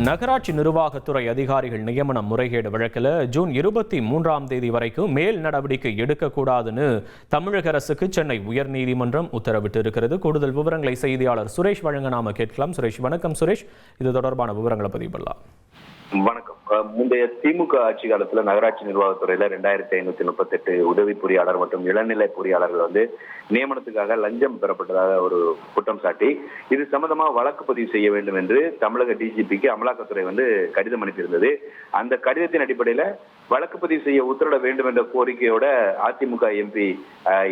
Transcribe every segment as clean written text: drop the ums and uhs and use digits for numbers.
நகராட்சி நிர்வாகத்துறை அதிகாரிகள் நியமன முறைகேடு வழக்கில் ஜூன் 23ஆம் தேதி வரைக்கும் மேல் நடவடிக்கை எடுக்கக்கூடாதுன்னு தமிழக அரசுக்கு சென்னை உயர்நீதிமன்றம் உத்தரவிட்டு இருக்கிறது. கூடுதல் விவரங்களை செய்தியாளர் சுரேஷ் வழங்க நாம கேட்கலாம். சுரேஷ், வணக்கம். சுரேஷ், இது தொடர்பான விவரங்களை பதிவு பண்ணலாம். வணக்கம். முந்தைய திமுக ஆட்சி காலத்துல நகராட்சி நிர்வாகத்துறையில 2538 உதவி பொறியாளர் மற்றும் இளநிலை பொறியாளர்கள் நியமனத்துக்காக லஞ்சம் பெறப்பட்டதாக ஒரு குற்றம் சாட்டி இது சம்பந்தமா வழக்கு பதிவு செய்ய வேண்டும் என்று தமிழக டிஜிபிக்கு அமலாக்கத்துறை கடிதம் அனுப்பியிருந்தது. அந்த கடிதத்தின் அடிப்படையில வழக்கு பதிவு செய்ய உத்தரவிட வேண்டும் என்ற கோரிக்கையோட அதிமுக எம்பி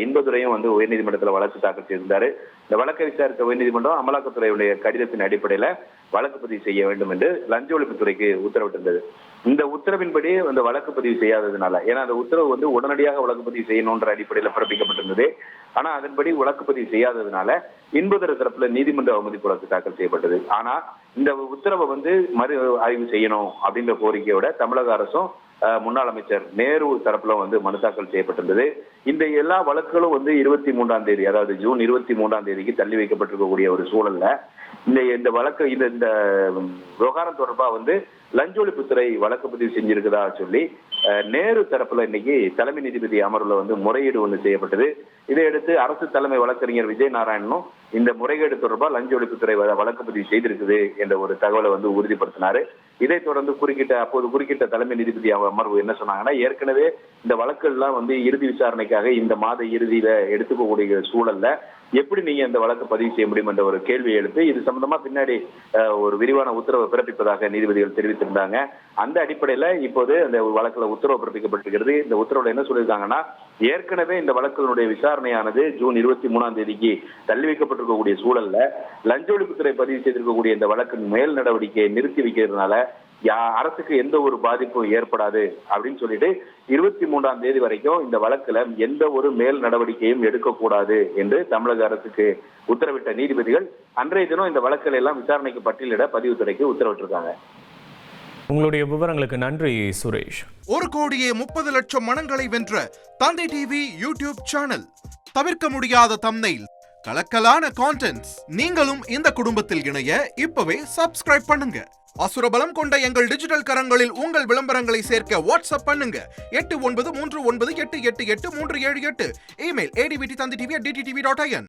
இன்பதுரையும் உயர்நீதிமன்றத்தில் வழக்கு தாக்கல் செய்திருந்தாரு. இந்த வழக்கை விசாரித்த உயர்நீதிமன்றம் அமலாக்கத்துறையுடைய கடிதத்தின் அடிப்படையில வழக்கு பதிவு செய்ய வேண்டும் என்று லஞ்ச ஒழிப்புத்துறைக்கு உத்தரவிட்டிருந்தது. இந்த உத்தரவின்படி அந்த வழக்கு பதிவு செய்யாததுனால, ஏன்னா அந்த உத்தரவு உடனடியாக வழக்கு பதிவு செய்யணும்ன்ற அடிப்படையில் பிறப்பிக்கப்பட்டிருந்தது. ஆனா அதன்படி வழக்கு பதிவு செய்யாததுனால இன்பதுரை தரப்புல நீதிமன்ற அவமதிப்பு வழக்கு தாக்கல் செய்யப்பட்டது. ஆனா இந்த உத்தரவை மறு ஆய்வு செய்யணும் அப்படின்ற கோரிக்கையோட தமிழக அரசும் முன்னாள் அமைச்சர் நேரு தரப்புல மனு தாக்கல் செய்யப்பட்டிருந்தது. இந்த எல்லா வழக்குகளும் 23ஆம் தேதி, அதாவது ஜூன் 23ஆம் தேதிக்கு தள்ளி வைக்கப்பட்டிருக்கக்கூடிய ஒரு சூழல்ல இந்த வழக்கு இந்த விவகாரம் தொடர்பா லஞ்ச ஒழிப்புத்துறை வழக்கு பதிவு செஞ்சிருக்குதா சொல்லி நேரு தரப்புல இன்னைக்கு தலைமை நீதிபதி அமர்வுல முறையீடு செய்யப்பட்டது. இதையடுத்து அரசு தலைமை வழக்கறிஞர் விஜய் நாராயணனும் இந்த முறைகேடு தொடர்பா லஞ்ச ஒழிப்புத்துறை வழக்கு பதிவு செய்திருக்குது என்ற ஒரு தகவலை உறுதிப்படுத்தினாரு. இதைத் தொடர்ந்து குறுக்கிட்ட தலைமை நீதிபதி அமர்வு என்ன சொன்னாங்கன்னா, ஏற்கனவே இந்த வழக்குகள் எல்லாம் இறுதி விசாரணைக்காக இந்த மாத இறுதியில எடுத்துக்கக்கூடிய சூழல்ல எப்படி நீங்க இந்த வழக்கு பதிவு செய்ய முடியும் என்ற ஒரு கேள்வியை எழுப்பி இது சம்பந்தமா பின்னாடி ஒரு விரிவான உத்தரவை பிறப்பிப்பதாக நீதிபதிகள் தெரிவித்திருந்தாங்க. அந்த அடிப்படையில இப்போது அந்த வழக்குல உத்தரவு பிறப்பிக்கப்பட்டிருக்கிறது. இந்த உத்தரவுல என்ன சொல்லியிருக்காங்கன்னா, ஏற்கனவே இந்த வழக்குகளுடைய விசாரணையானது ஜூன் 23ஆம் தேதிக்கு தள்ளி வைக்கப்பட்டிருக்கக்கூடிய சூழல்ல லஞ்ச ஒழிப்புத்துறை பதிவு செய்திருக்கக்கூடிய இந்த வழக்கின் மேல் நடவடிக்கையை நிறுத்தி வைக்கிறதுனால அரசுக்கு எந்த ஒரு பாதிப்பும் ஏற்படாது அப்படின்னு சொல்லிட்டு 23ஆம் தேதி வரைக்கும் இந்த வழக்குல எந்த ஒரு மேல் நடவடிக்கையும் எடுக்கக்கூடாது என்று தமிழக அரசுக்கு உத்தரவிட்ட நீதிபதிகள் அன்றைய தினம் இந்த வழக்குகளை எல்லாம் விசாரணைக்கு பட்டியலிட பதிவுத்துறைக்கு உத்தரவிட்டிருக்காங்க. உங்களுடைய விவரங்களுக்கு நன்றி சுரேஷ். 1,30,00,000 மனங்களை வென்ற தந்தை டிவி யூடியூப் சேனல். தவிர்க்க முடியாத தம்ப்நெயில், கலக்கலான கான்டென்ட்ஸ். நீங்களும் இந்த குடும்பத்தில் இணைய இப்பவே சப்ஸ்கிரைப் பண்ணுங்க. அசுரபலம் கொண்ட எங்கள் டிஜிட்டல் கரங்களில் உங்கள் விளம்பரங்களை சேர்க்க வாட்ஸ்அப் பண்ணுங்க. 8939888838. Email advttv@dttv.in.